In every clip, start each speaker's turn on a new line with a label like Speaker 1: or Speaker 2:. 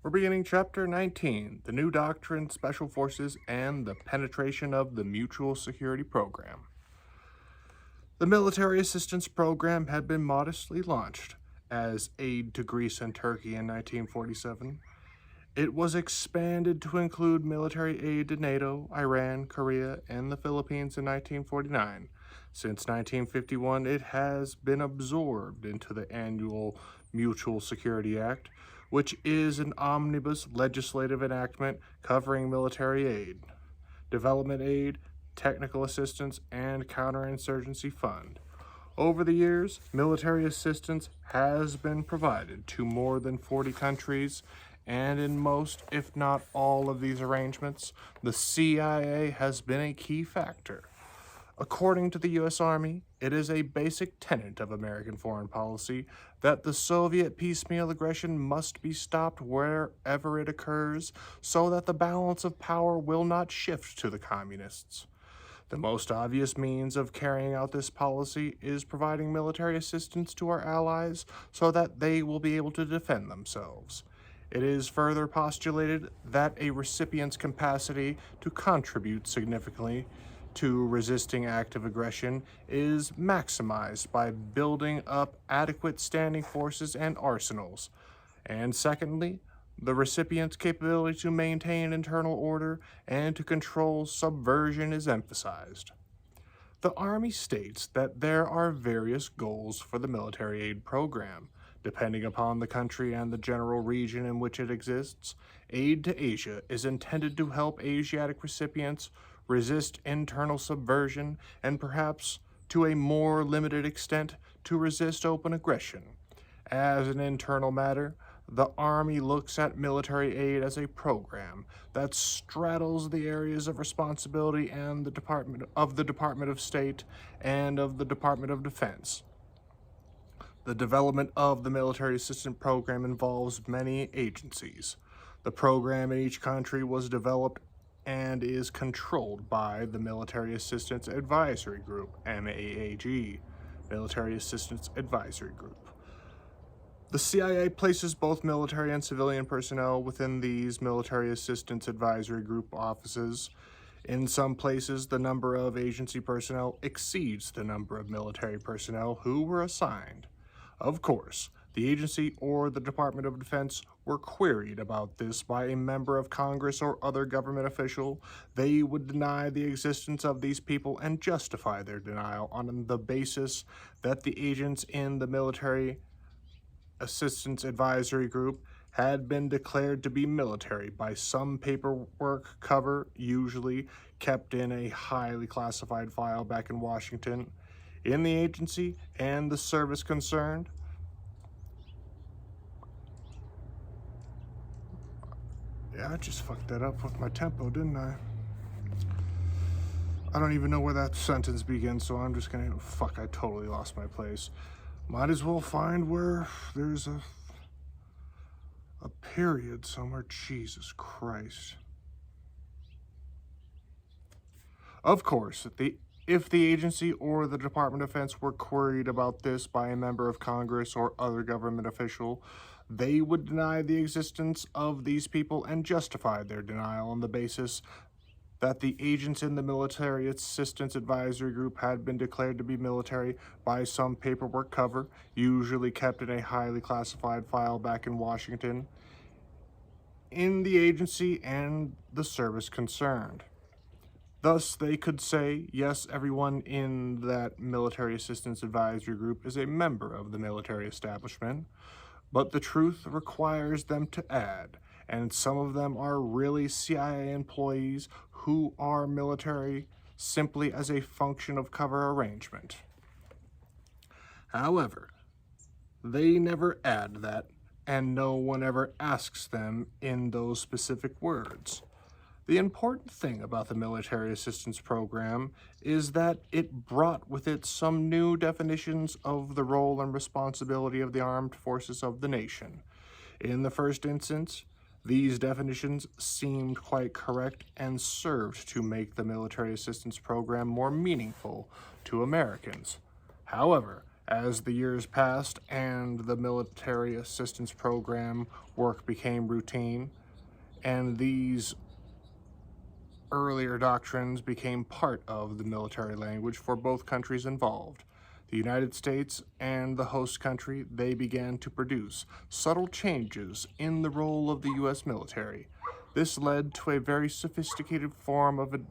Speaker 1: We're beginning Chapter 19, the new Doctrine, Special Forces, and the Penetration of the Mutual Security Program. The Military Assistance Program had been modestly launched as aid to Greece and Turkey in 1947. It was expanded to include military aid to NATO, Iran, Korea, and the Philippines in 1949. Since 1951, it has been absorbed into the annual Mutual Security Act, which is an omnibus legislative enactment covering military aid, development aid, technical assistance, and counterinsurgency fund. Over the years, military assistance has been provided to more than 40 countries, and in most, if not all, of these arrangements, the CIA has been a key factor. According to the U.S. Army, it is a basic tenet of American foreign policy that the Soviet piecemeal aggression must be stopped wherever it occurs so that the balance of power will not shift to the communists. The most obvious means of carrying out this policy is providing military assistance to our allies so that they will be able to defend themselves. It is further postulated that a recipient's capacity to contribute significantly to resisting active aggression is maximized by building up adequate standing forces and arsenals. And secondly, the recipient's capability to maintain internal order and to control subversion is emphasized. The Army states that there are various goals for the military aid program. Depending upon the country and the general region in which it exists, aid to Asia is intended to help Asiatic recipients resist internal subversion and perhaps, to a more limited extent, to resist open aggression. As an internal matter, the Army looks at military aid as a program that straddles the areas of responsibility and the Department of State and of the Department of Defense. The development of the military assistance program involves many agencies. The program in each country was developed and is controlled by the Military Assistance Advisory Group, MAAG, Military Assistance Advisory Group. The CIA places both military and civilian personnel within these Military Assistance Advisory Group offices. In some places, the number of agency personnel exceeds the number of military personnel who were assigned. Of course, the agency or the Department of Defense were queried about this by a member of Congress or other government official. They would deny the existence of these people and justify their denial on the basis that the agents in the Military Assistance Advisory Group had been declared to be military by some paperwork cover, usually kept in a highly classified file back in Washington. In the agency and the service concerned, yeah, I just fucked that up with my tempo, didn't I? I don't even know where that sentence begins, so I'm just gonna, fuck, I totally lost my place. Might as well find where there's a period somewhere. Jesus Christ. Of course, if the agency or the Department of Defense were queried about this by a member of Congress or other government official, they would deny the existence of these people and justify their denial on the basis that the agents in the Military Assistance Advisory Group had been declared to be military by some paperwork cover, usually kept in a highly classified file back in Washington, in the agency and the service concerned. Thus, they could say, yes, everyone in that Military Assistance Advisory Group is a member of the military establishment, but the truth requires them to add, and some of them are really CIA employees who are military simply as a function of cover arrangement. However, they never add that, and no one ever asks them in those specific words. The important thing about the Military Assistance Program is that it brought with it some new definitions of the role and responsibility of the armed forces of the nation. In the first instance, these definitions seemed quite correct and served to make the Military Assistance Program more meaningful to Americans. However, As the years passed and the military assistance program work became routine, and these earlier doctrines became part of the military language for both countries involved, the United States and the host country, they began to produce subtle changes in the role of the U.S. military. This led to a very sophisticated form of a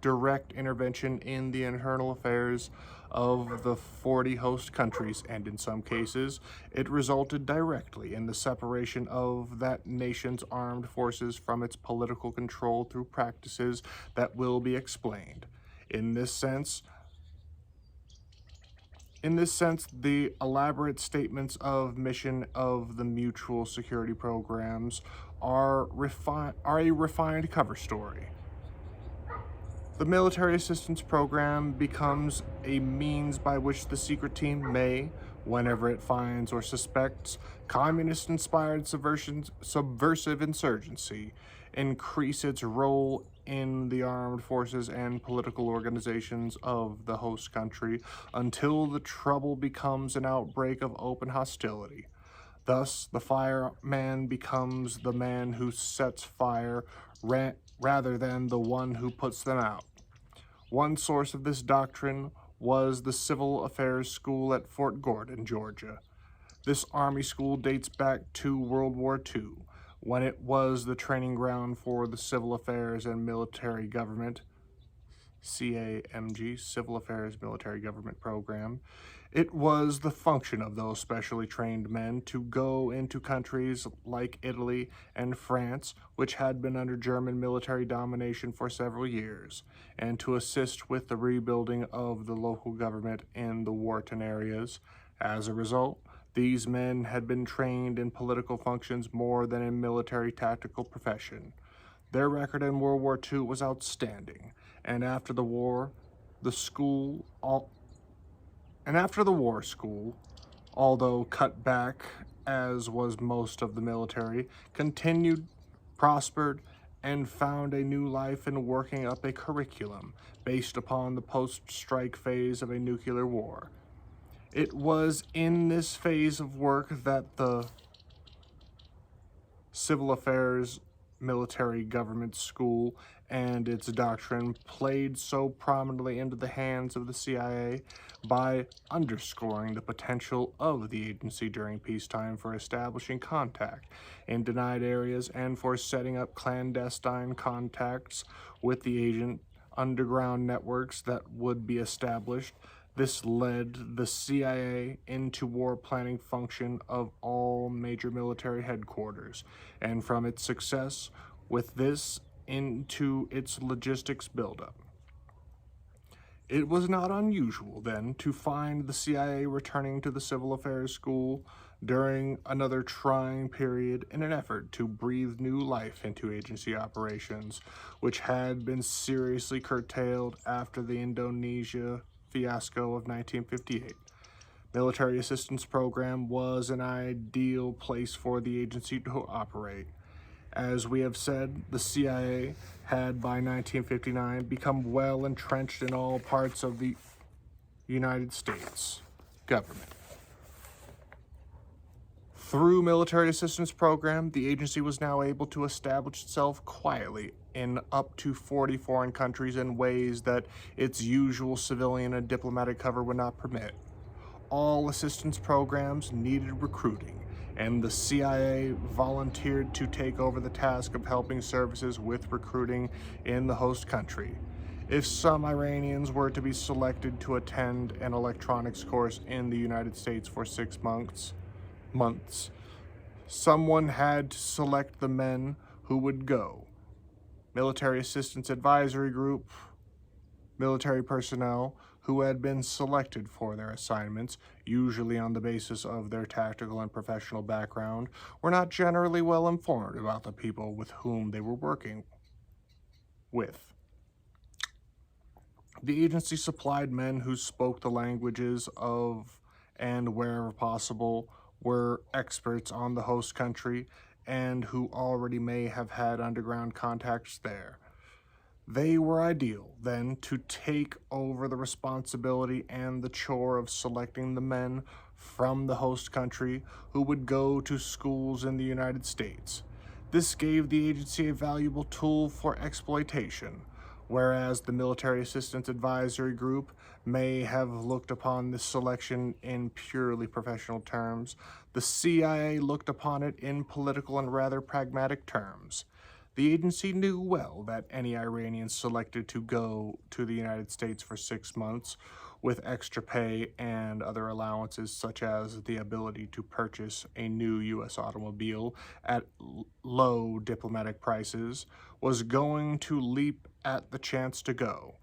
Speaker 1: direct intervention in the internal affairs of the 40 host countries, and in some cases, it resulted directly in the separation of that nation's armed forces from its political control through practices that will be explained. In this sense, the elaborate statements of mission of the mutual security programs are a refined cover story. The military assistance program becomes a means by which the secret team may, whenever it finds or suspects communist-inspired subversive insurgency, increase its role in the armed forces and political organizations of the host country until the trouble becomes an outbreak of open hostility. Thus, the fireman becomes the man who sets fire rather than the one who puts them out. One source of this doctrine was the Civil Affairs School at Fort Gordon, Georgia. This Army school dates back to World War II, when it was the training ground for the Civil Affairs and Military Government, CAMG, Civil Affairs Military Government Program. It was the function of those specially trained men to go into countries like Italy and France, which had been under German military domination for several years, and to assist with the rebuilding of the local government in the war-torn areas. As a result, these men had been trained in political functions more than in military tactical profession. Their record in World War II was outstanding, and after the war, school, although cut back as was most of the military, continued, prospered, and found a new life in working up a curriculum based upon the post-strike phase of a nuclear war. It was in this phase of work that the Civil Affairs Military Government School and its doctrine played so prominently into the hands of the CIA by underscoring the potential of the agency during peacetime for establishing contact in denied areas and for setting up clandestine contacts with the agent underground networks that would be established. This led the CIA into war planning function of all major military headquarters, and from its success with this into its logistics buildup. It was not unusual, then, to find the CIA returning to the Civil Affairs School during another trying period in an effort to breathe new life into agency operations, which had been seriously curtailed after the Indonesia fiasco of 1958. Military assistance program was an ideal place for the agency to operate. As we have said, the CIA had by 1959 become well entrenched in all parts of the United States government. Through military assistance program, the agency was now able to establish itself quietly in up to 40 foreign countries in ways that its usual civilian and diplomatic cover would not permit. All assistance programs needed recruiting, and the CIA volunteered to take over the task of helping services with recruiting in the host country. If some Iranians were to be selected to attend an electronics course in the United States for 6 months, someone had to select the men who would go. Military Assistance Advisory Group, military personnel who had been selected for their assignments, usually on the basis of their tactical and professional background, were not generally well informed about the people with whom they were working with. The agency supplied men who spoke the languages of, and wherever possible, were experts on the host country and who already may have had underground contacts there. They were ideal, then, to take over the responsibility and the chore of selecting the men from the host country who would go to schools in the United States. This gave the agency a valuable tool for exploitation, whereas the Military Assistance Advisory Group may have looked upon this selection in purely professional terms. The CIA looked upon it in political and rather pragmatic terms. The agency knew well that any Iranians selected to go to the United States for 6 months with extra pay and other allowances such as the ability to purchase a new U.S. automobile at low diplomatic prices was going to leap at the chance to go.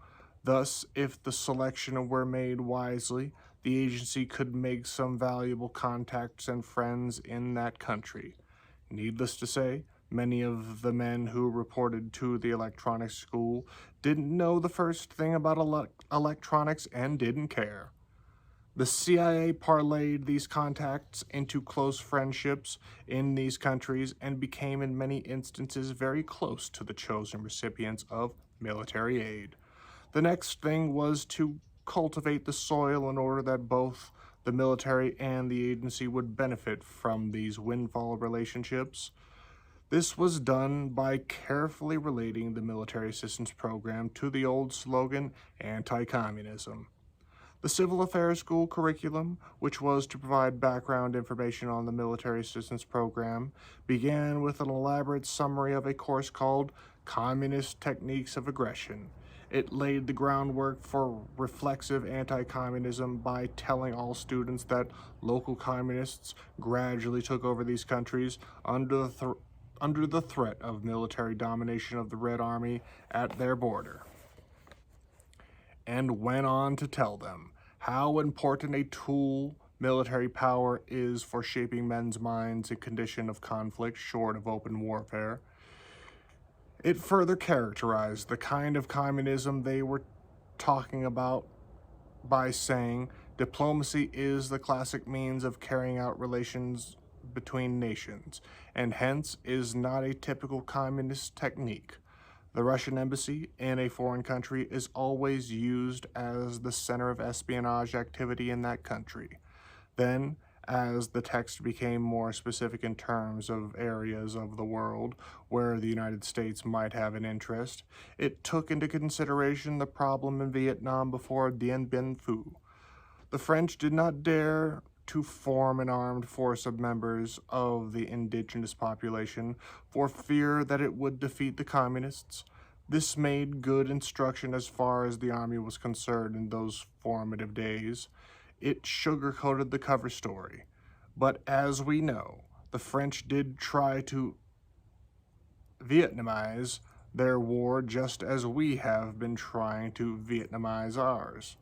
Speaker 1: Thus, if the selection were made wisely, the agency could make some valuable contacts and friends in that country. Needless to say, many of the men who reported to the electronics school didn't know the first thing about electronics and didn't care. The CIA parlayed these contacts into close friendships in these countries and became in many instances very close to the chosen recipients of military aid. The next thing was to cultivate the soil in order that both the military and the agency would benefit from these windfall relationships. This was done by carefully relating the military assistance program to the old slogan, anti-communism. The Civil Affairs School curriculum, which was to provide background information on the military assistance program, began with an elaborate summary of a course called Communist Techniques of Aggression. It laid the groundwork for reflexive anti-communism by telling all students that local communists gradually took over these countries under the threat of military domination of the Red Army at their border, and went on to tell them how important a tool military power is for shaping men's minds in condition of conflict short of open warfare. It further characterized the kind of communism they were talking about by saying diplomacy is the classic means of carrying out relations between nations, and hence is not a typical communist technique. The Russian embassy in a foreign country is always used as the center of espionage activity in that country. Then, as the text became more specific in terms of areas of the world where the United States might have an interest, it took into consideration the problem in Vietnam before Dien Bien Phu. The French did not dare to form an armed force of members of the indigenous population for fear that it would defeat the communists. This made good instruction as far as the army was concerned in those formative days. It sugar-coated the cover story. But as we know, the French did try to Vietnamize their war just as we have been trying to Vietnamize ours.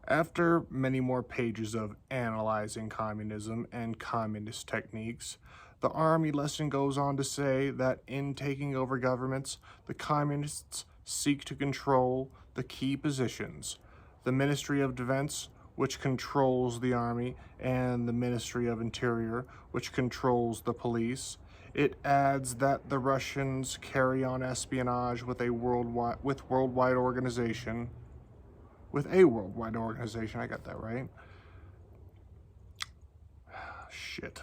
Speaker 1: After many more pages of analyzing communism and communist techniques, the Army lesson goes on to say that in taking over governments, the communists seek to control the key positions. The Ministry of Defense, which controls the Army, and the Ministry of Interior, which controls the police. It adds that the Russians carry on espionage with a worldwide organization, I got that right. Shit.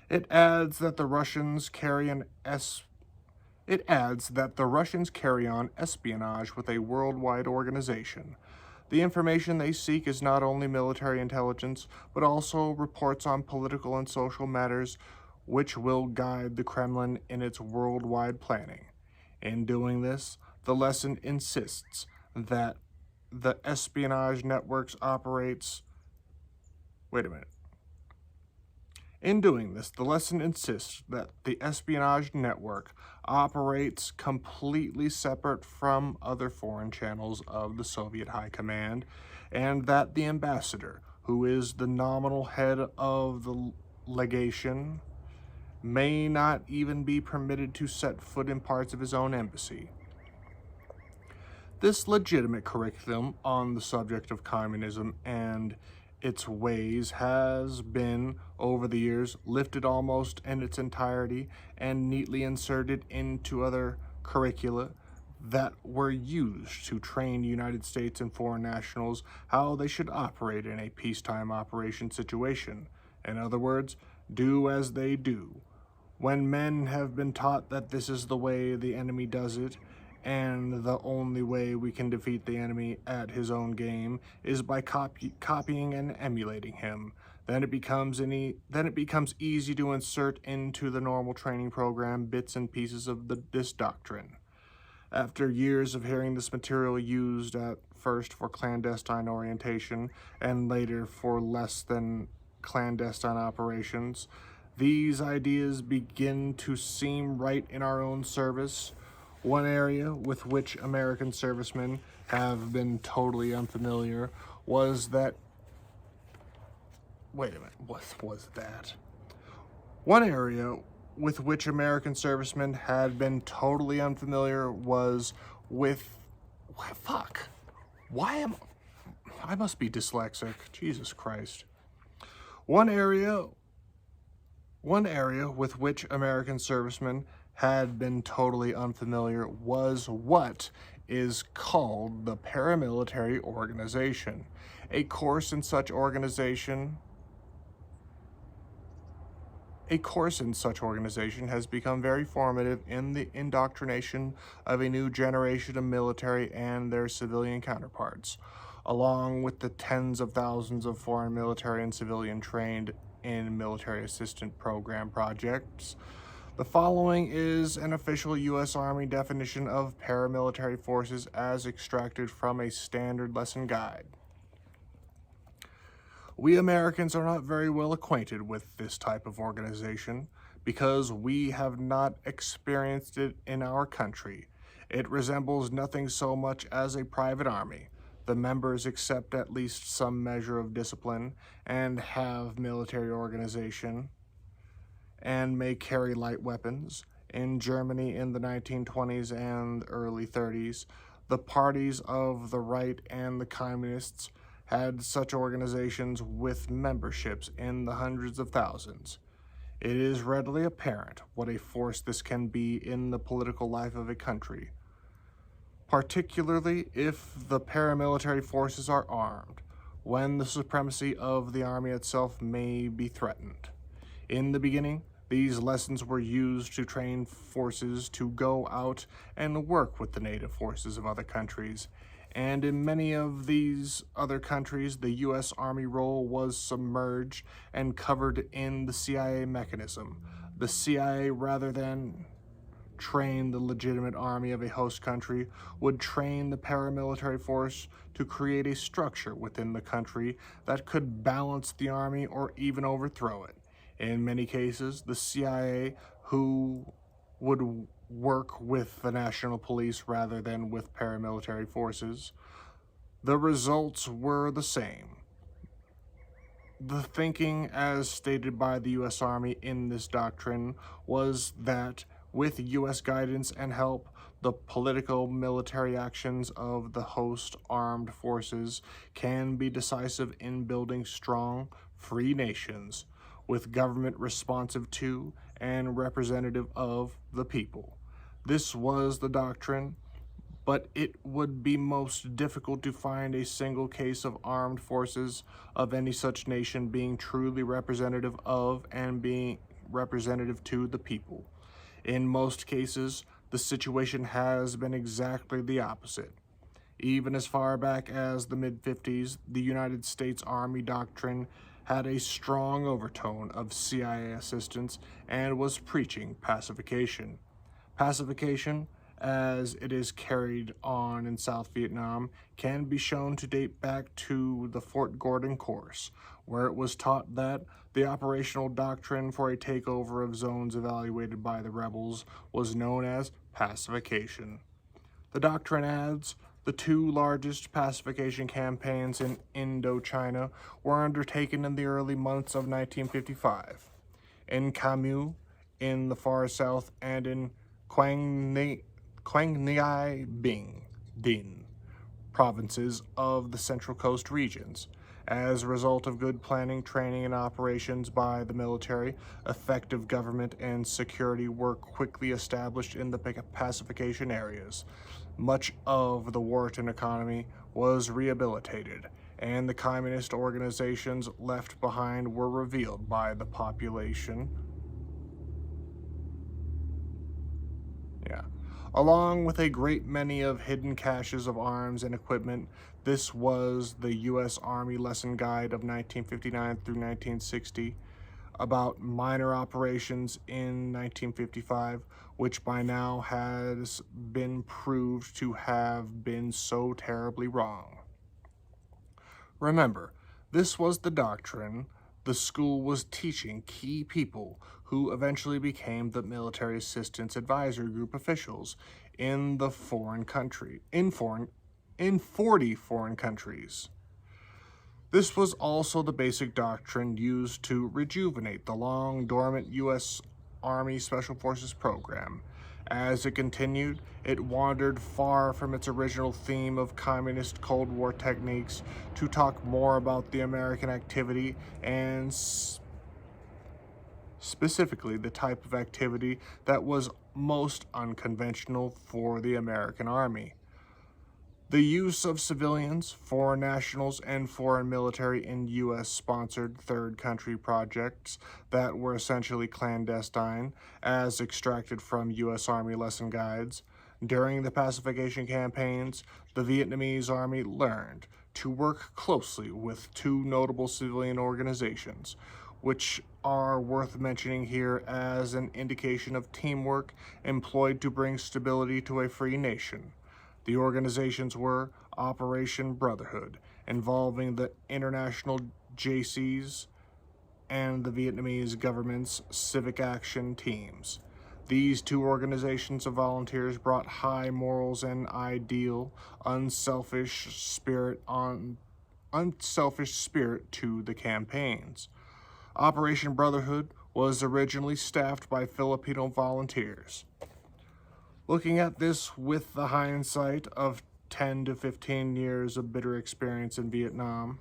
Speaker 1: It adds that the Russians carry on espionage with a worldwide organization. The information they seek is not only military intelligence, but also reports on political and social matters which will guide the Kremlin in its worldwide planning. In doing this, the lesson insists that the espionage networks operates... In doing this, the lesson insists that the espionage network operates completely separate from other foreign channels of the Soviet High Command, and that the ambassador, who is the nominal head of the legation, may not even be permitted to set foot in parts of his own embassy. This legitimate curriculum on the subject of communism and its ways has been, over the years, lifted almost in its entirety and neatly inserted into other curricula that were used to train United States and foreign nationals how they should operate in a peacetime operation situation. In other words, do as they do. When men have been taught that this is the way the enemy does it, and the only way we can defeat the enemy at his own game is by copying and emulating him, then it becomes easy to insert into the normal training program bits and pieces of this doctrine. After years of hearing this material used at first for clandestine orientation and later for less than clandestine operations, these ideas begin to seem right in our own service. One area with which American servicemen have been totally unfamiliar was that... Wait a minute, what was that? One area with which American servicemen had been totally unfamiliar was with... Fuck. I must be dyslexic. Jesus Christ. One area with which American servicemen had been totally unfamiliar was what is called the paramilitary organization. A course in such organization has become very formative in the indoctrination of a new generation of military and their civilian counterparts, along with the tens of thousands of foreign military and civilian trained in military assistant program projects. The following is an official U.S. Army definition of paramilitary forces as extracted from a standard lesson guide. We Americans are not very well acquainted with this type of organization because we have not experienced it in our country. It resembles nothing so much as a private army. The members accept at least some measure of discipline and have military organization and may carry light weapons. In Germany in the 1920s and early 30s, the parties of the right and the communists had such organizations with memberships in the hundreds of thousands. It is readily apparent what a force this can be in the political life of a country, particularly if the paramilitary forces are armed, when the supremacy of the army itself may be threatened. In the beginning, these lessons were used to train forces to go out and work with the native forces of other countries, and in many of these other countries, the U.S. Army role was submerged and covered in the CIA mechanism. The CIA, rather than train the legitimate army of a host country, would train the paramilitary force to create a structure within the country that could balance the army or even overthrow it. In many cases, the CIA, who would work with the national police rather than with paramilitary forces, the results were the same. The thinking, as stated by the U.S. Army in this doctrine, was that with U.S. guidance and help, the political military actions of the host armed forces can be decisive in building strong, free nations with government responsive to and representative of the people. This was the doctrine, but it would be most difficult to find a single case of armed forces of any such nation being truly representative of and being representative to the people. In most cases, the situation has been exactly the opposite. Even as far back as the mid-50s, the United States Army doctrine had a strong overtone of CIA assistance and was preaching pacification. Pacification, as it is carried on in South Vietnam, can be shown to date back to the Fort Gordon course, where it was taught that the operational doctrine for a takeover of zones evaluated by the rebels was known as pacification. The doctrine adds, the two largest pacification campaigns in Indochina were undertaken in the early months of 1955. In Camus, in the far south, and in Quang Ngai Binh provinces of the Central Coast regions. As a result of good planning, training, and operations by the military, effective government and security were quickly established in the pacification areas. Much of the wartime economy was rehabilitated, and the communist organizations left behind were revealed by the population. Yeah. Along with a great many of hidden caches of arms and equipment, this was the U.S. Army Lesson Guide of 1959 through 1960 about minor operations in 1955, which by now has been proved to have been so terribly wrong. Remember, this was the doctrine the school was teaching key people who eventually became the military assistance advisory group officials in the foreign country in 40 foreign countries. This was also the basic doctrine used to rejuvenate the long dormant U.S. Army Special Forces program. As it continued, it wandered far from its original theme of communist Cold War techniques to talk more about the American activity and specifically the type of activity that was most unconventional for the American Army. The use of civilians, foreign nationals, and foreign military in U.S.-sponsored third country projects that were essentially clandestine, as extracted from U.S. Army lesson guides. During the pacification campaigns, the Vietnamese Army learned to work closely with two notable civilian organizations, which are worth mentioning here as an indication of teamwork employed to bring stability to a free nation. The organizations were Operation Brotherhood, involving the international JCs and the Vietnamese government's civic action teams. These two organizations of volunteers brought high morals and ideal, unselfish spirit to the campaigns. Operation Brotherhood was originally staffed by Filipino volunteers. Looking at this with the hindsight of 10 to 15 years of bitter experience in Vietnam,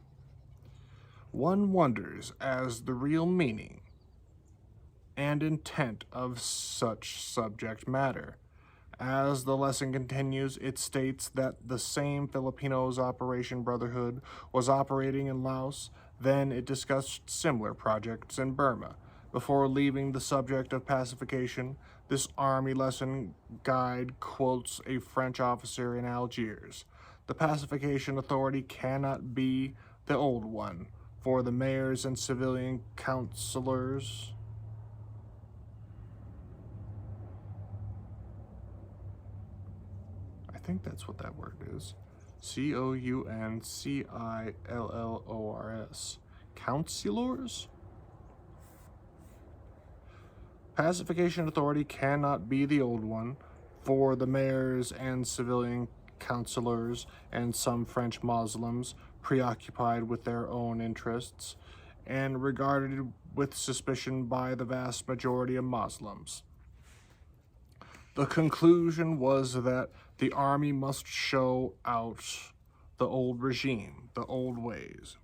Speaker 1: one wonders as the real meaning and intent of such subject matter. As the lesson continues, it states that the same Filipinos Operation Brotherhood was operating in Laos, then it discussed similar projects in Burma. Before leaving the subject of pacification, this Army lesson guide quotes a French officer in Algiers. The pacification authority cannot be the old one, for the mayors and civilian councillors I think that's what that word is. Councillors. Councillors? Pacification authority cannot be the old one, for the mayors and civilian councillors and some French Muslims preoccupied with their own interests and regarded with suspicion by the vast majority of Muslims. The conclusion was that the army must show out the old regime, the old ways.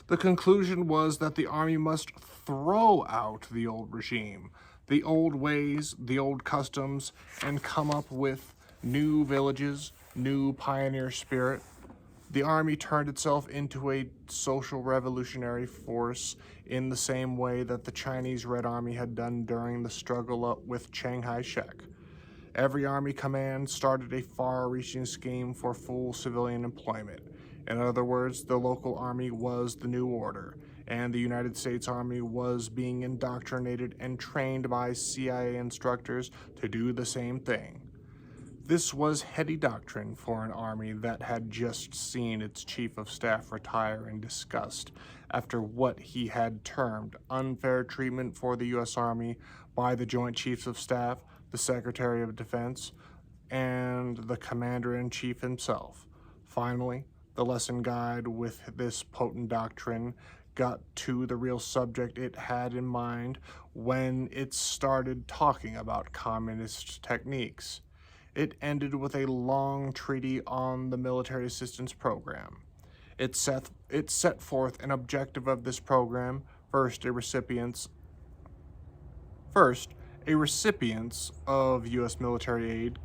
Speaker 1: The conclusion was that the army must throw out the old regime, the old ways, the old customs, and come up with new villages, new pioneer spirit. The army turned itself into a social revolutionary force in the same way that the Chinese Red Army had done during the struggle with Chiang Kai-shek. Every army command started a far-reaching scheme for full civilian employment. In other words, the local army was the new order, and the United States Army was being indoctrinated and trained by CIA instructors to do the same thing. This was heady doctrine for an army that had just seen its chief of staff retire in disgust after what he had termed unfair treatment for the U.S. Army by the Joint Chiefs of Staff, the Secretary of Defense, and the Commander-in-Chief himself. Finally, the lesson guide with this potent doctrine got to the real subject it had in mind when it started talking about communist techniques. It ended with a long treatise on the military assistance program. It set forth an objective of this program, first, a recipients of U.S. military aid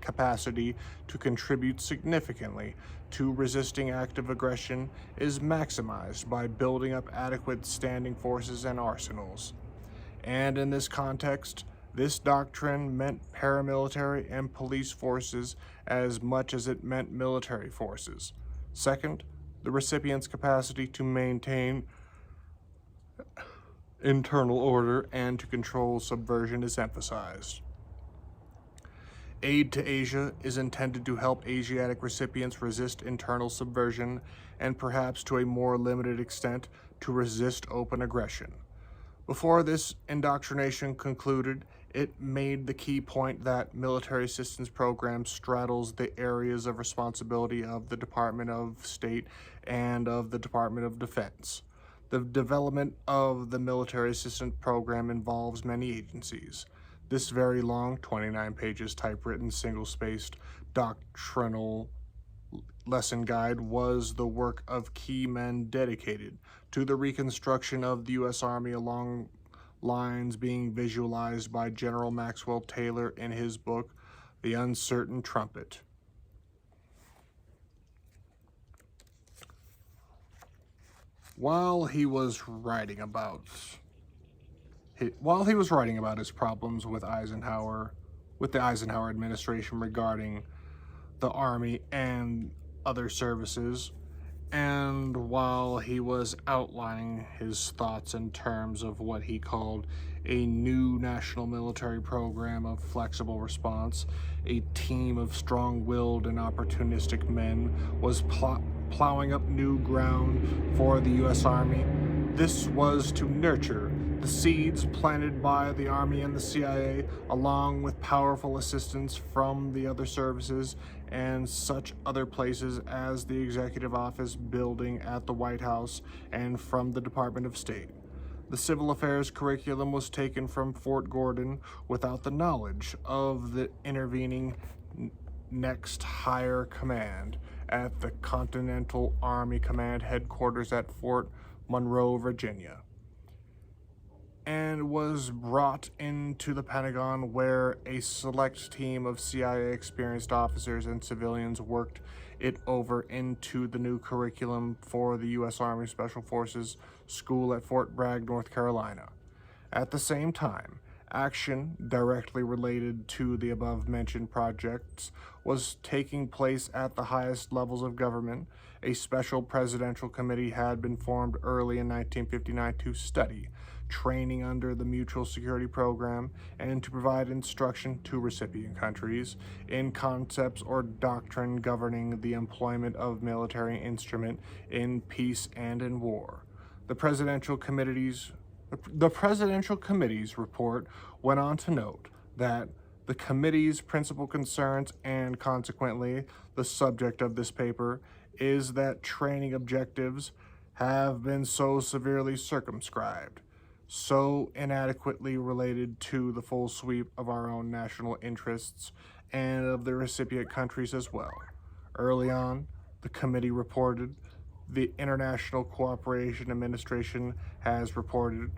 Speaker 1: capacity to contribute significantly to resisting active aggression is maximized by building up adequate standing forces and arsenals. And in this context, this doctrine meant paramilitary and police forces as much as it meant military forces. Second, the recipient's capacity to maintain internal order and to control subversion is emphasized. Aid to Asia is intended to help Asiatic recipients resist internal subversion and perhaps to a more limited extent to resist open aggression. Before this indoctrination concluded, it made the key point that military assistance program straddles the areas of responsibility of the Department of State and of the Department of Defense. The development of the military assistance program involves many agencies. This very long, 29 pages typewritten, single-spaced doctrinal lesson guide was the work of key men dedicated to the reconstruction of the U.S. Army along lines being visualized by General Maxwell Taylor in his book, The Uncertain Trumpet. While he was writing about his problems with the Eisenhower administration regarding the Army and other services, and while he was outlining his thoughts in terms of what he called a new national military program of flexible response, a team of strong-willed and opportunistic men was plowing up new ground for the U.S. Army. This was to nurture the seeds planted by the Army and the CIA, along with powerful assistance from the other services and such other places as the Executive Office building at the White House and from the Department of State. The Civil Affairs curriculum was taken from Fort Gordon without the knowledge of the intervening next higher command at the Continental Army Command Headquarters at Fort Monroe, Virginia, and was brought into the Pentagon, where a select team of CIA experienced officers and civilians worked it over into the new curriculum for the U.S. Army Special Forces School at Fort Bragg, North Carolina. At the same time, action directly related to the above-mentioned projects was taking place at the highest levels of government. A special presidential committee had been formed early in 1959 to study training under the Mutual Security Program and to provide instruction to recipient countries in concepts or doctrine governing the employment of military instrument in peace and in war. The presidential committee's report went on to note that the committee's principal concerns, and consequently the subject of this paper, is that training objectives have been so severely circumscribed, so inadequately related to the full sweep of our own national interests and of the recipient countries as well. Early on, the committee reported, the International Cooperation Administration has reported,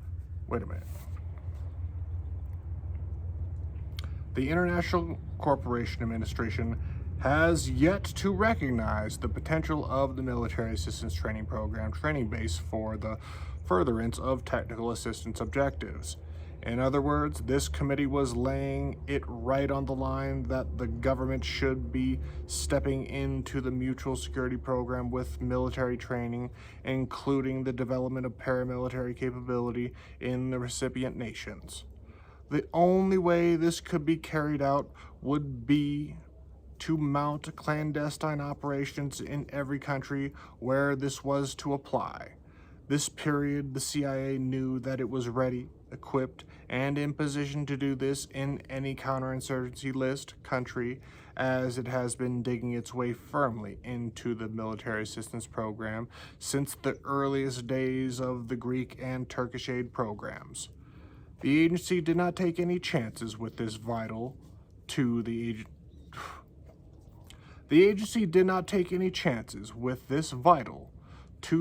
Speaker 1: The International Cooperation Administration has yet to recognize the potential of the Military Assistance Training Program training base for the furtherance of technical assistance objectives. In other words, this committee was laying it right on the line that the government should be stepping into the mutual security program with military training, including the development of paramilitary capability in the recipient nations. The only way this could be carried out would be to mount clandestine operations in every country where this was to apply. This period, the CIA knew that it was ready, equipped, and in position to do this in any counterinsurgency list country, as it has been digging its way firmly into the military assistance program since the earliest days of the Greek and Turkish aid programs. The agency did not take any chances with this vital to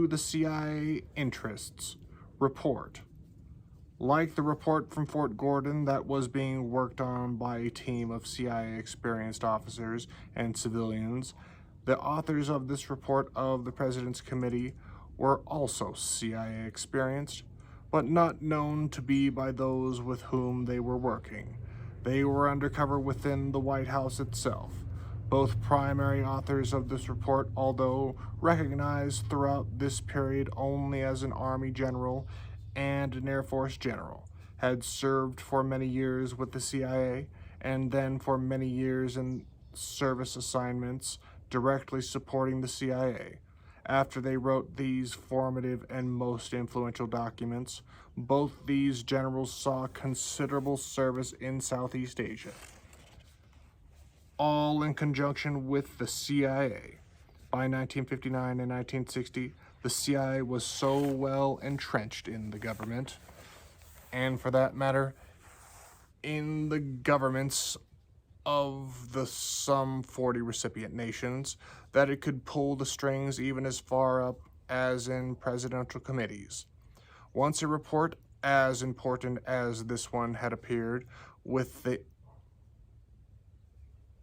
Speaker 1: the CIA interests report. Like the report from Fort Gordon that was being worked on by a team of CIA experienced officers and civilians, the authors of this report of the President's Committee were also CIA experienced, but not known to be by those with whom they were working. They were undercover within the White House itself. Both primary authors of this report, although recognized throughout this period only as an Army general and an Air Force general, had served for many years with the CIA and then for many years in service assignments directly supporting the CIA. After they wrote these formative and most influential documents, both these generals saw considerable service in Southeast Asia, all in conjunction with the CIA. By 1959 and 1960, the CIA was so well entrenched in the government, and for that matter, in the governments of the some 40 recipient nations, that it could pull the strings even as far up as in presidential committees. Once a report as important as this one had appeared, with the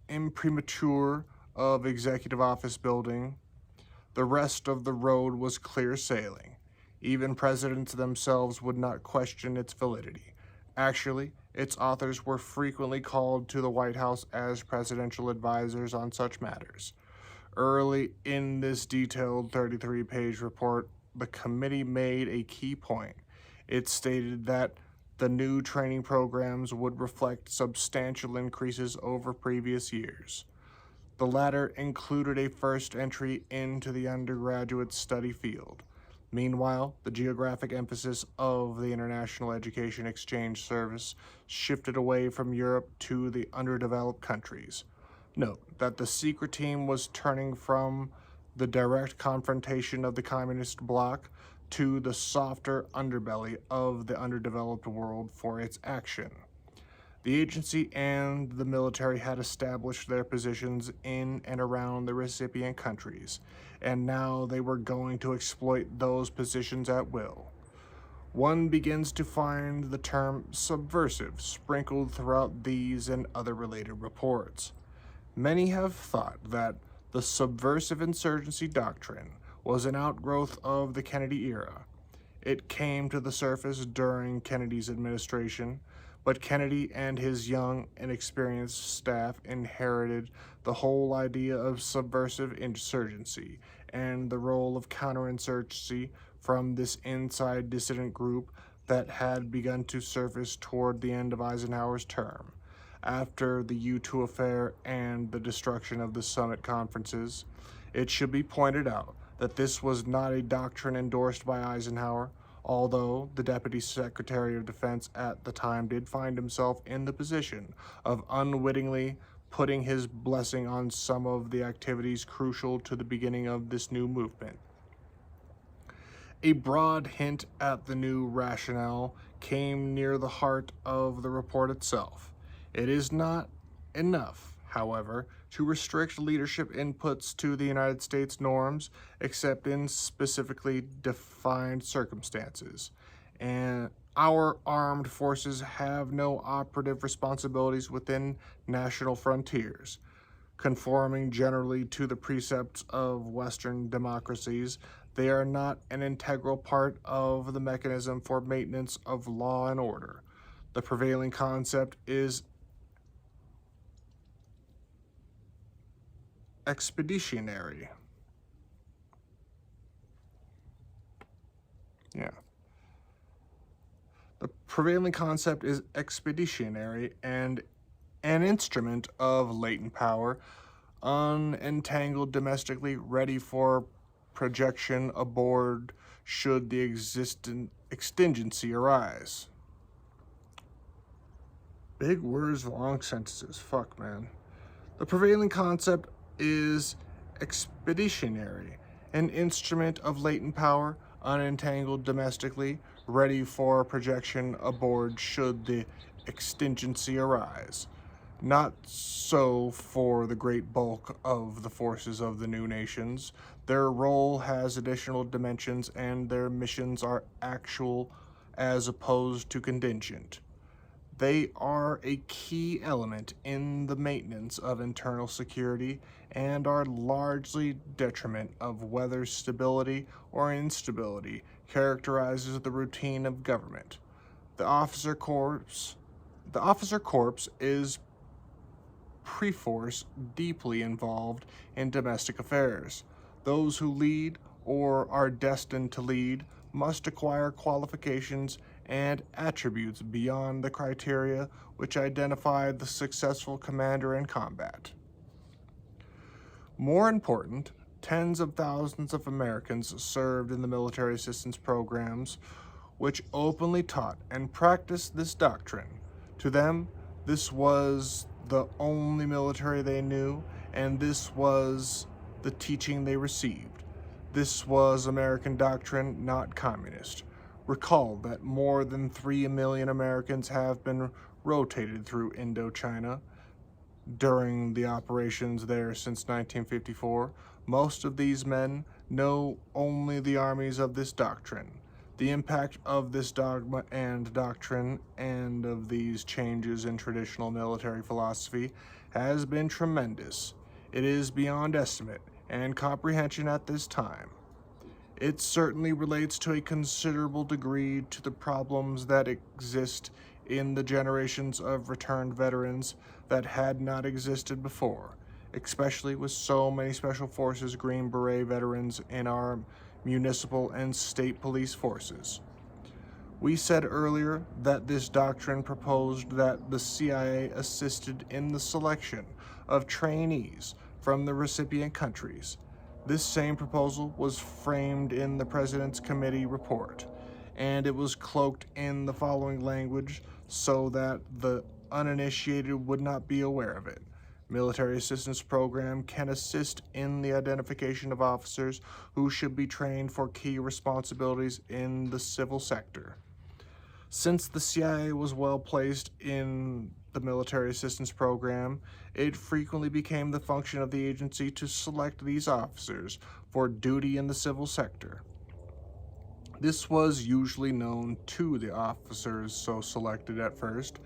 Speaker 1: imprimatur of executive office building, the rest of the road was clear sailing. Even presidents themselves would not question its validity. Actually, its authors were frequently called to the White House as presidential advisors on such matters. Early in this detailed 33-page report, the committee made a key point. It stated that the new training programs would reflect substantial increases over previous years. The latter included a first entry into the undergraduate study field. Meanwhile, the geographic emphasis of the International Education Exchange Service shifted away from Europe to the underdeveloped countries. Note that the secret team was turning from the direct confrontation of the communist bloc to the softer underbelly of the underdeveloped world for its action. The agency and the military had established their positions in and around the recipient countries, and now they were going to exploit those positions at will. One begins to find the term subversive sprinkled throughout these and other related reports. Many have thought that the subversive insurgency doctrine was an outgrowth of the Kennedy era. It came to the surface during Kennedy's administration, but Kennedy and his young, inexperienced staff inherited the whole idea of subversive insurgency and the role of counterinsurgency from this inside dissident group that had begun to surface toward the end of Eisenhower's term. After the U-2 affair and the destruction of the summit conferences, it should be pointed out that this was not a doctrine endorsed by Eisenhower, although the Deputy Secretary of Defense at the time did find himself in the position of unwittingly putting his blessing on some of the activities crucial to the beginning of this new movement. A broad hint at the new rationale came near the heart of the report itself. It is not enough, however, to restrict leadership inputs to the United States norms except in specifically defined circumstances. And our armed forces have no operative responsibilities within national frontiers. Conforming generally to the precepts of Western democracies, they are not an integral part of the mechanism for maintenance of law and order. The prevailing concept is expeditionary. The prevailing concept is expeditionary and an instrument of latent power, unentangled domestically, ready for projection aboard should the exigency arise. Big words, long sentences. Fuck, man. The prevailing concept is expeditionary, an instrument of latent power, unentangled domestically, ready for projection aboard should the exigency arise. Not so for the great bulk of the forces of the new nations. Their role has additional dimensions and their missions are as opposed to contingent. They are a key element in the maintenance of internal security and are largely detriment of whether stability or instability characterizes the routine of government. The officer corps is perforce deeply involved in domestic affairs. Those who lead or are destined to lead must acquire qualifications and attributes beyond the criteria which identify the successful commander in combat. More important, tens of thousands of Americans served in the military assistance programs which openly taught and practiced this doctrine. To them, this was the only military they knew, and this was the teaching they received. This was American doctrine, not communist. Recall that more than 3 million Americans have been rotated through Indochina during the operations there since 1954. Most of these men know only the armies of this doctrine. The impact of this dogma and doctrine and of these changes in traditional military philosophy has been tremendous. It is beyond estimate and comprehension at this time. It certainly relates to a considerable degree to the problems that exist in the generations of returned veterans that had not existed before, especially with so many Special Forces Green Beret veterans in our municipal and state police forces. We said earlier that this doctrine proposed that the CIA assisted in the selection of trainees from the recipient countries. This same proposal was framed in the President's Committee report, and it was cloaked in the following language so that the uninitiated would not be aware of it. Military Assistance Program can assist in the identification of officers who should be trained for key responsibilities in the civil sector. Since the CIA was well placed in the Military Assistance Program, it frequently became the function of the agency to select these officers for duty in the civil sector. This was usually known to the officers so selected at first.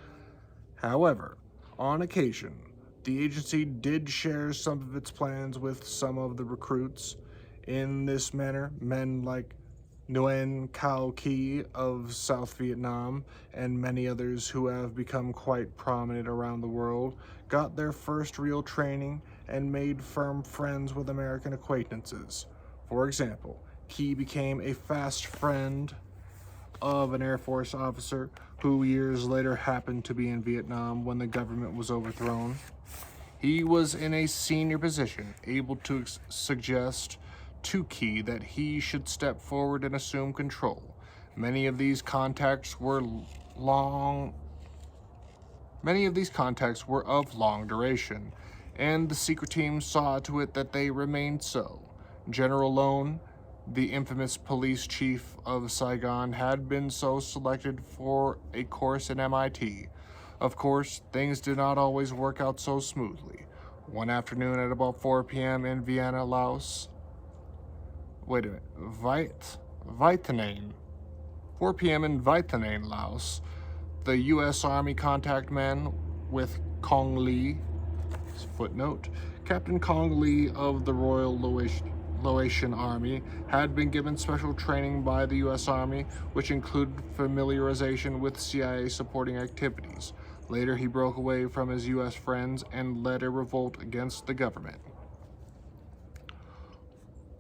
Speaker 1: However, on occasion, the agency did share some of its plans with some of the recruits. In this manner, men like Nguyen Cao Ky of South Vietnam and many others who have become quite prominent around the world got their first real training and made firm friends with American acquaintances. For example, Ky became a fast friend of an Air Force officer who years later happened to be in Vietnam when the government was overthrown. He was in a senior position, able to suggest to Ky that he should step forward and assume control. Many of these contacts were of long duration, and the secret team saw to it that they remained so. General Lone, the infamous police chief of Saigon, had been so selected for a course at MIT. Of course, things did not always work out so smoothly. One afternoon at about 4 p.m. in Vienna, Laos, 4 p.m. in Vietnam, Laos, the U.S. Army contact man with Kong Lee, footnote, Captain Kong Lee of the Royal Laotian Army, had been given special training by the U.S. Army, which included familiarization with CIA supporting activities. Later, he broke away from his U.S. friends and led a revolt against the government.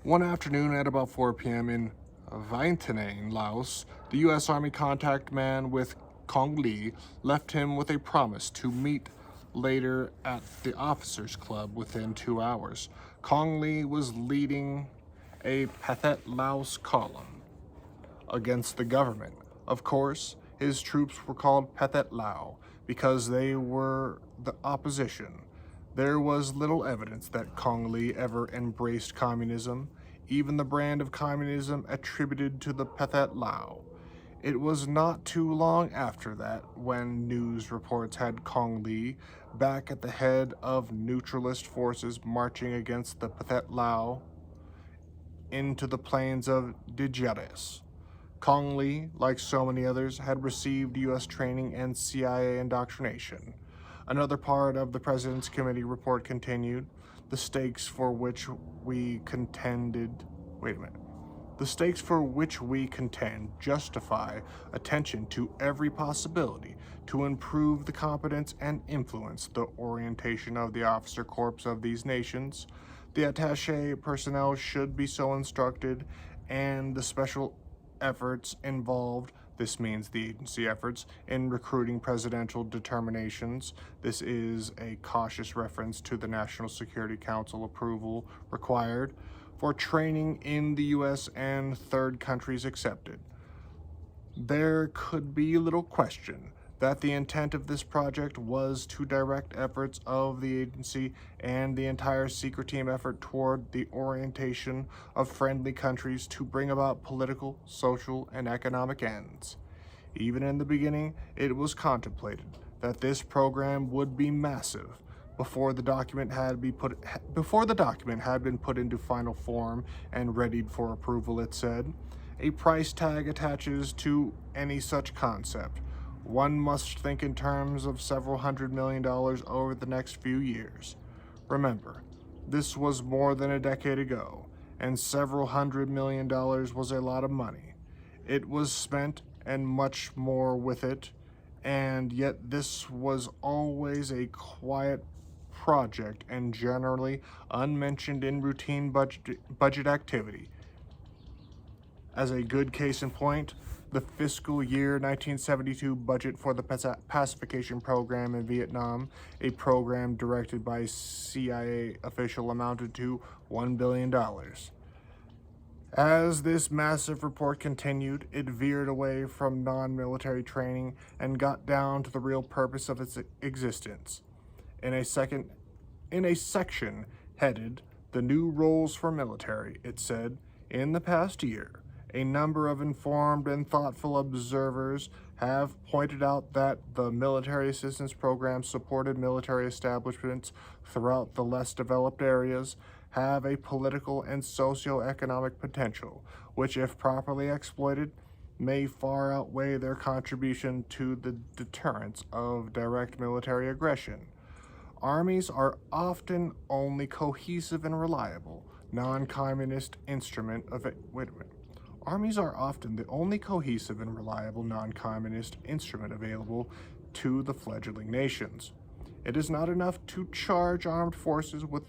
Speaker 1: One afternoon at about 4 p.m. in Vientiane, Laos, the U.S. Army contact man with Kong Lee left him with a promise to meet later at the officers' club within 2 hours. Kong Lee was leading a Pathet Laos column against the government. Of course, his troops were called Pathet Lao because they were the opposition. There was little evidence that Kong Lee ever embraced communism, even the brand of communism attributed to the Pathet Lao. It was not too long after that when news reports had Kong Lee back at the head of neutralist forces marching against the Pathet Lao into the plains of Dijares. Kong Lee, like so many others, had received U.S. training and CIA indoctrination. Another part of the President's Committee report continued, the stakes for which we contend justify attention to every possibility to improve the competence and influence the orientation of the officer corps of these nations. The attaché personnel should be so instructed, and the special efforts involved, this means the agency efforts, in recruiting presidential determinations. This is a cautious reference to the National Security Council approval required for training in the U.S. and third countries accepted. There could be little question that the intent of this project was to direct efforts of the agency and the entire secret team effort toward the orientation of friendly countries to bring about political, social, and economic ends. Even in the beginning, it was contemplated that this program would be massive. Before the document had been put into final form and readied for approval, it said, a price tag attaches to any such concept. One must think in terms of several $100 million over the next few years. Remember, this was more than a decade ago, and several $100 million was a lot of money. It was spent, and much more with it, and yet this was always a quiet project and generally unmentioned in routine budget activity. As a good case in point, the fiscal year 1972 budget for the pacification program in Vietnam, a program directed by CIA official, amounted to $1 billion. As this massive report continued, it veered away from non-military training and got down to the real purpose of its existence. In a section headed, The New Roles for Military, it said, in the past year, a number of informed and thoughtful observers have pointed out that the military assistance program supported military establishments throughout the less developed areas have a political and socio-economic potential, which, if properly exploited, may far outweigh their contribution to the deterrence of direct military aggression. Armies are often only cohesive and reliable, non-communist instrument of Armies are often the only cohesive and reliable non-communist instrument available to the fledgling nations. It is not enough to charge armed forces with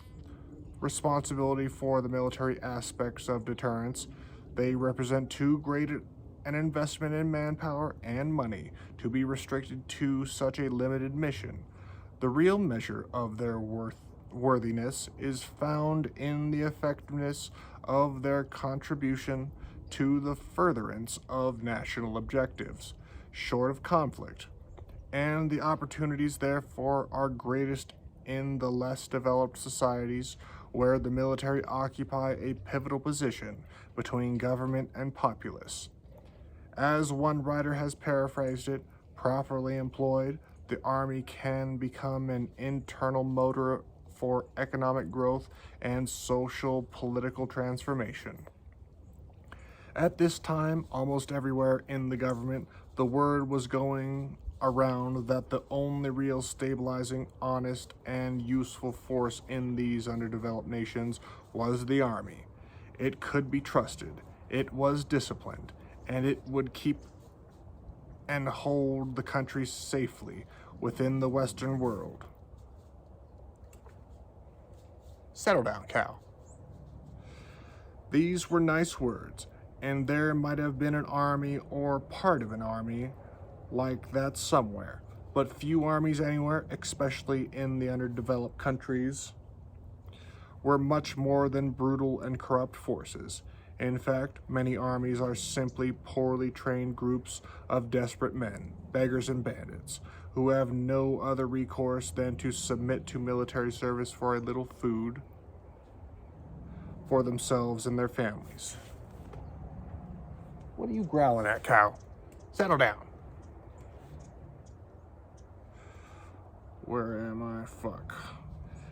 Speaker 1: responsibility for the military aspects of deterrence. They represent too great an investment in manpower and money to be restricted to such a limited mission. The real measure of their worthiness is found in the effectiveness of their contribution to the furtherance of national objectives, short of conflict, and the opportunities therefore are greatest in the less developed societies where the military occupy a pivotal position between government and populace. As one writer has paraphrased it, properly employed, the Army can become an internal motor for economic growth and social political transformation. At this time, almost everywhere in the government, the word was going around that the only real stabilizing, honest, and useful force in these underdeveloped nations was the Army. It could be trusted, it was disciplined, and it would keep and hold the country safely within the Western world. Settle down, Cal. These were nice words, and there might have been an army or part of an army like that somewhere, but few armies anywhere, especially in the underdeveloped countries, were much more than brutal and corrupt forces. In fact, many armies are simply poorly trained groups of desperate men, beggars and bandits, who have no other recourse than to submit to military service for a little food for themselves and their families. What are you growling at, Cal? Settle down. Where am I? Fuck.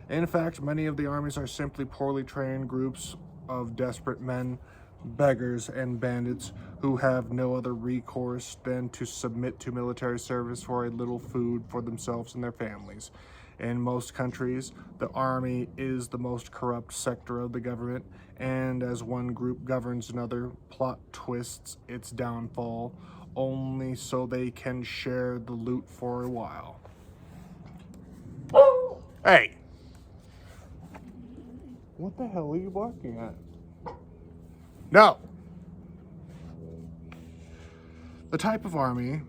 Speaker 1: In fact, many of the armies are simply poorly trained groups of desperate men beggars and bandits who have no other recourse than to submit to military service for a little food for themselves and their families. In most countries, the army is the most corrupt sector of the government, and as one group governs another, plot twists its downfall, only so they can share the loot for a while. Hey! What the hell are you barking at? No! The type of army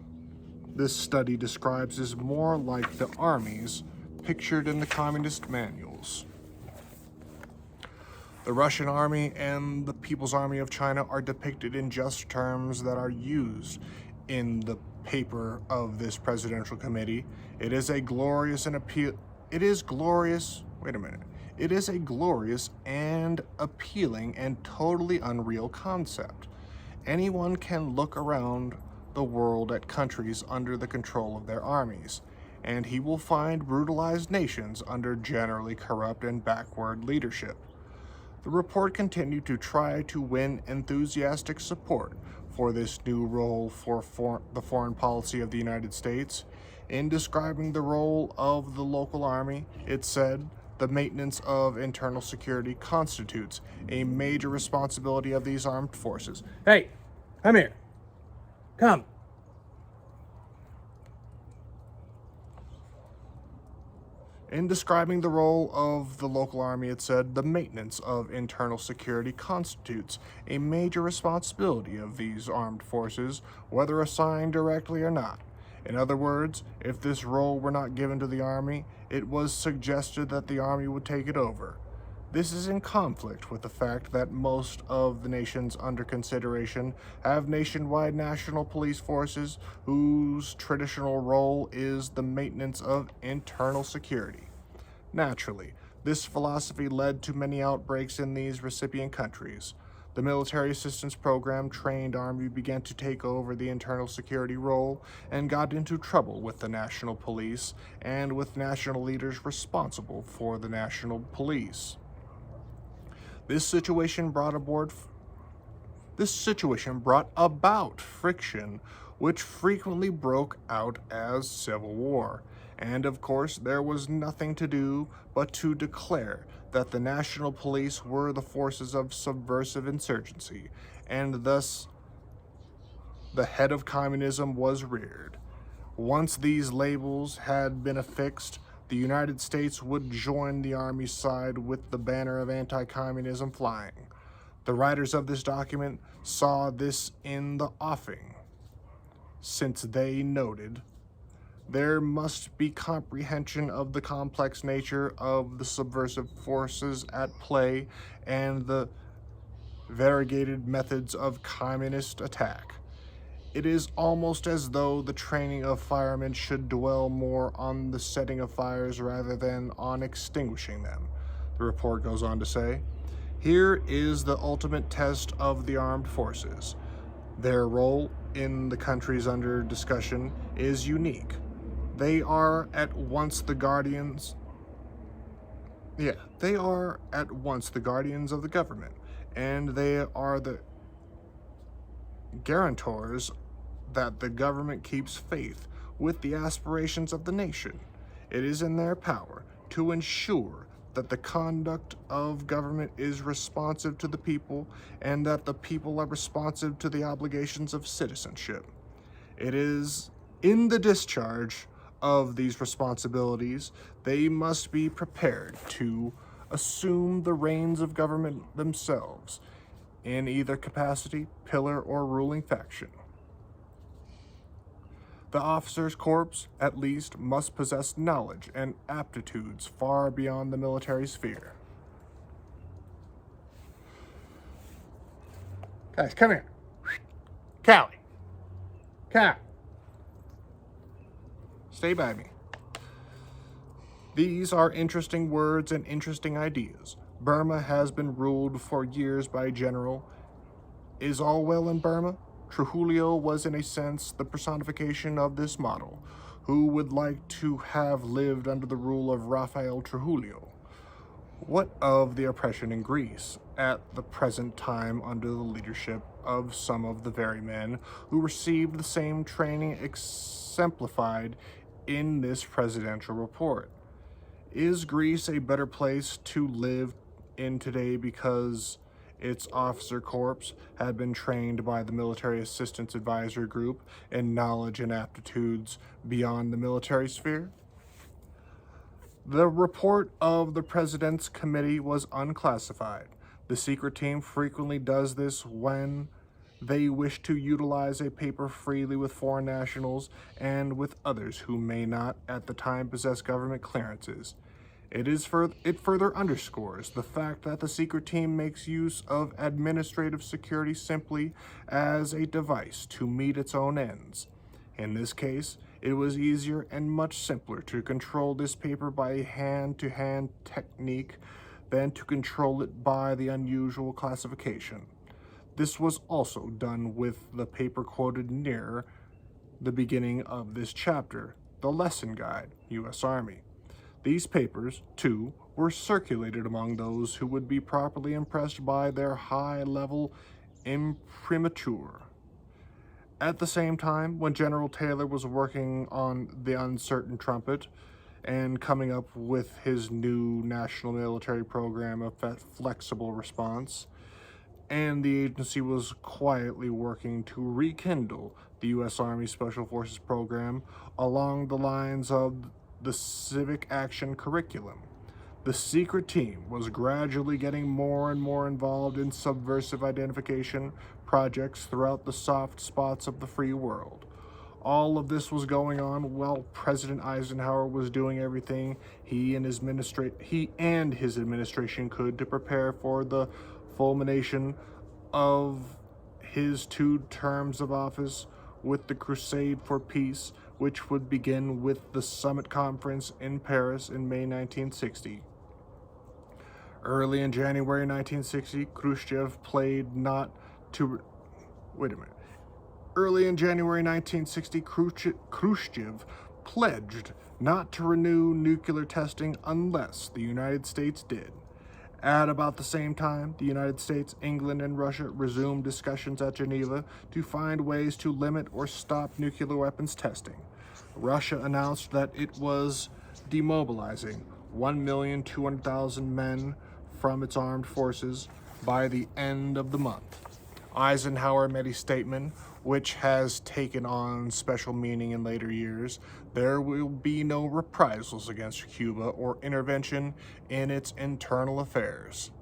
Speaker 1: this study describes is more like the armies pictured in the communist manuals. The Russian army and the People's Army of China are depicted in just terms that are used in the paper of this presidential committee. It is a glorious and appealing and totally unreal concept. Anyone can look around the world at countries under the control of their armies, and he will find brutalized nations under generally corrupt and backward leadership. The report continued to try to win enthusiastic support for this new role for the foreign policy of the United States. In describing the role of the local army, it said, "The maintenance of internal security constitutes a major responsibility of these armed forces." Hey, come here. Come. In describing the role of the local army, it said, "The maintenance of internal security constitutes a major responsibility of these armed forces, whether assigned directly or not." In other words, if this role were not given to the army, it was suggested that the army would take it over. This is in conflict with the fact that most of the nations under consideration have nationwide national police forces whose traditional role is the maintenance of internal security. Naturally, this philosophy led to many outbreaks in these recipient countries. The military assistance program trained army began to take over the internal security role and got into trouble with the national police and with national leaders responsible for the national police. This situation brought about friction, which frequently broke out as civil war. And of course, there was nothing to do but to declare that the national police were the forces of subversive insurgency, and thus the head of communism was reared. Once these labels had been affixed, the United States would join the Army's side with the banner of anti-communism flying. The writers of this document saw this in the offing, since they noted, "There must be comprehension of the complex nature of the subversive forces at play and the variegated methods of communist attack. It is almost as though the training of firemen should dwell more on the setting of fires rather than on extinguishing them." The report goes on to say, "Here is the ultimate test of the armed forces. Their role in the countries under discussion is unique. They are at once the guardians of the government, and they are the guarantors that the government keeps faith with the aspirations of the nation. It is in their power to ensure that the conduct of government is responsive to the people and that the people are responsive to the obligations of citizenship. It is in the discharge of these responsibilities they must be prepared to assume the reins of government themselves, in either capacity, pillar, or ruling faction. The officer's corps, at least, must possess knowledge and aptitudes far beyond the military sphere." Guys, come here. Callie. Cal. Stay by me. These are interesting words and interesting ideas. Burma has been ruled for years by a general. Is all well in Burma? Trujillo was in a sense the personification of this model. Who would like to have lived under the rule of Rafael Trujillo? What of the oppression in Greece at the present time under the leadership of some of the very men who received the same training exemplified in this presidential report? Is Greece a better place to live in today because its officer corps had been trained by the Military Assistance Advisory Group in knowledge and aptitudes beyond the military sphere? The report of the President's Committee was unclassified. The secret team frequently does this when they wish to utilize a paper freely with foreign nationals and with others who may not at the time possess government clearances. It further underscores the fact that the secret team makes use of administrative security simply as a device to meet its own ends. In this case, it was easier and much simpler to control this paper by a hand-to-hand technique than to control it by the unusual classification. This was also done with the paper quoted near the beginning of this chapter, the Lesson Guide, U.S. Army. These papers, too, were circulated among those who would be properly impressed by their high-level imprimatur. At the same time, when General Taylor was working on the Uncertain Trumpet and coming up with his new national military program of flexible response, and the agency was quietly working to rekindle the U.S. Army Special Forces program along the lines of the civic action curriculum. The secret team was gradually getting more and more involved in subversive identification projects throughout the soft spots of the free world. All of this was going on while President Eisenhower was doing everything he and his administration could to prepare for the fulmination of his 2 terms of office with the crusade for peace, which would begin with the Summit Conference in Paris in May 1960. Early in January 1960, Early in January 1960, Khrushchev pledged not to renew nuclear testing unless the United States did. At about the same time, the United States, England, and Russia resumed discussions at Geneva to find ways to limit or stop nuclear weapons testing. Russia announced that it was demobilizing 1,200,000 men from its armed forces by the end of the month. Eisenhower made a statement which has taken on special meaning in later years. There will be no reprisals against Cuba or intervention in its internal affairs.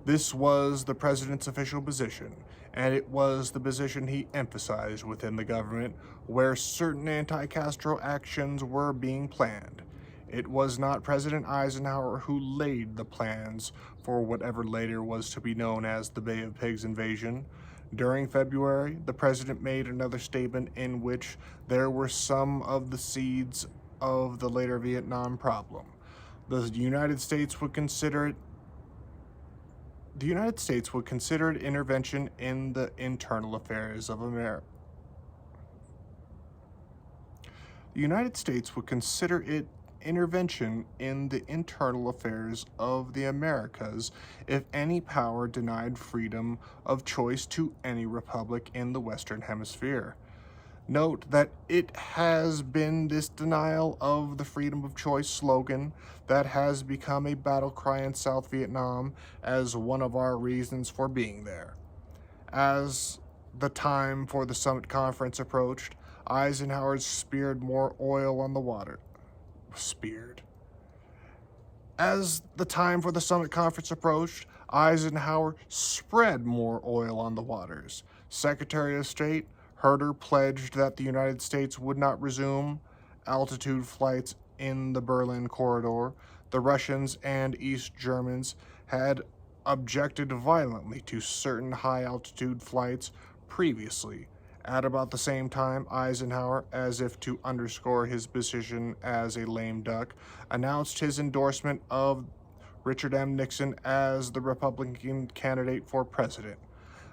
Speaker 1: This was the president's official position, and it was the position he emphasized within the government where certain anti-Castro actions were being planned. It was not President Eisenhower who laid the plans for whatever later was to be known as the Bay of Pigs invasion. During February, the president made another statement in which there were some of the seeds of the later Vietnam problem. The United States would consider it intervention in the internal affairs of America. The United States would consider it intervention in the internal affairs of the Americas if any power denied freedom of choice to any republic in the Western Hemisphere. Note that it has been this denial of the freedom of choice slogan that has become a battle cry in South Vietnam as one of our reasons for being there. As the time for the summit conference approached, Eisenhower speared more oil on the water. As the time for the summit conference approached, Eisenhower spread more oil on the waters. Secretary of State Herter pledged that the United States would not resume altitude flights in the Berlin corridor. The Russians and East Germans had objected violently to certain high-altitude flights previously. At about the same time, Eisenhower, as if to underscore his position as a lame duck, announced his endorsement of Richard M. Nixon as the Republican candidate for president.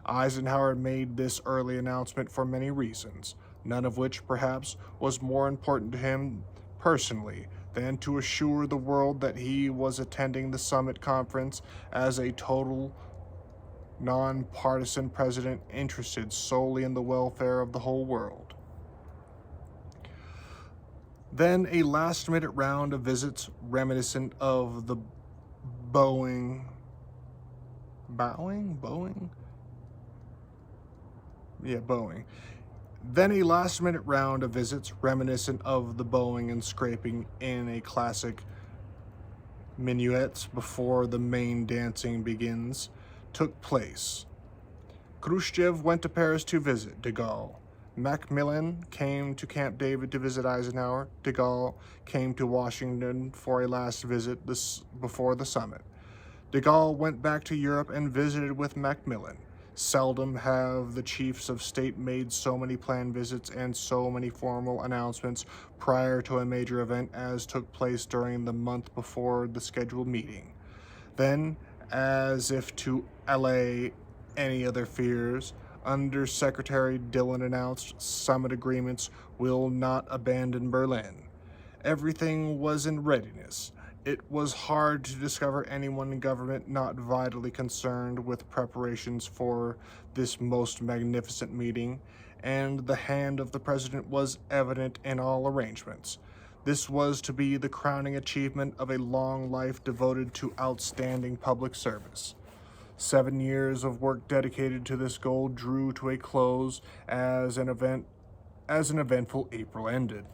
Speaker 1: Eisenhower made this early announcement for many reasons, none of which, perhaps, was more important to him personally than to assure the world that he was attending the summit conference as a total non-partisan president interested solely in the welfare of the whole world. Then a last-minute round of visits reminiscent of the Boeing. Then a last-minute round of visits reminiscent of the bowing and scraping in a classic minuets before the main dancing begins took place. Khrushchev went to Paris to visit de Gaulle. Macmillan came to Camp David to visit Eisenhower. De Gaulle came to Washington for a last visit before the summit. De Gaulle went back to Europe and visited with Macmillan. Seldom have the chiefs of state made so many planned visits and so many formal announcements prior to a major event as took place during the month before the scheduled meeting. Then, as if to allay any other fears, Under-Secretary Dillon announced summit agreements will not abandon Berlin. Everything was in readiness. It was hard to discover anyone in government not vitally concerned with preparations for this most magnificent meeting, and the hand of the president was evident in all arrangements. This was to be the crowning achievement of a long life devoted to outstanding public service. 7 years of work dedicated to this goal drew to a close as an eventful April ended.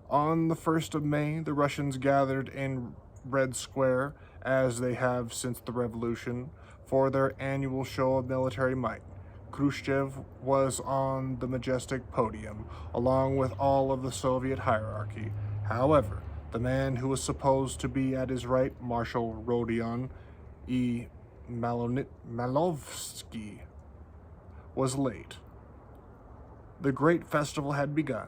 Speaker 1: On the 1st of May, the Russians gathered in Red Square, as they have since the revolution, for their annual show of military might. Khrushchev was on the majestic podium, along with all of the Soviet hierarchy. However, the man who was supposed to be at his right, Marshal Rodion E. Malovsky, was late. The great festival had begun.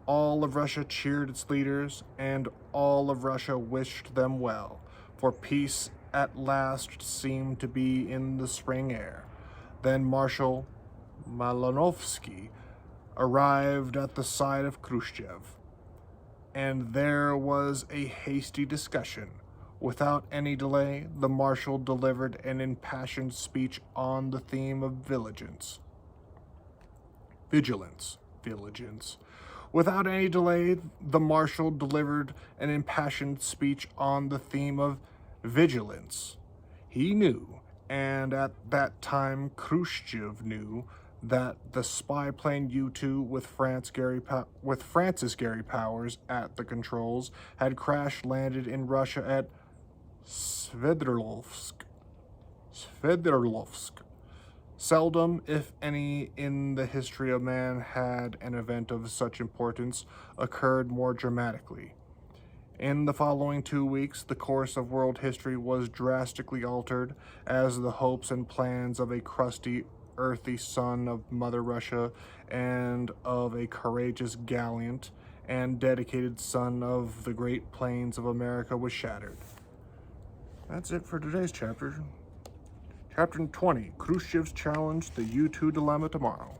Speaker 1: All of Russia cheered its leaders, and all of Russia wished them well, for peace at last seemed to be in the spring air. Then Marshal Malinovsky arrived at the side of Khrushchev, and there was a hasty discussion. Without any delay, the Marshal delivered an impassioned speech on the theme of vigilance. Without any delay, the Marshal delivered an impassioned speech on the theme of vigilance. He knew, and at that time Khrushchev knew, that the spy plane U-2 with Francis Gary Powers at the controls had crash-landed in Russia at Sverdlovsk. Seldom, if any, in the history of man had an event of such importance occurred more dramatically. In the following 2 weeks, the course of world history was drastically altered as the hopes and plans of a crusty, earthy son of Mother Russia and of a courageous, gallant, and dedicated son of the great plains of America was shattered. That's it for today's chapter. Chapter 20, Khrushchev's challenge, the U-2 dilemma tomorrow.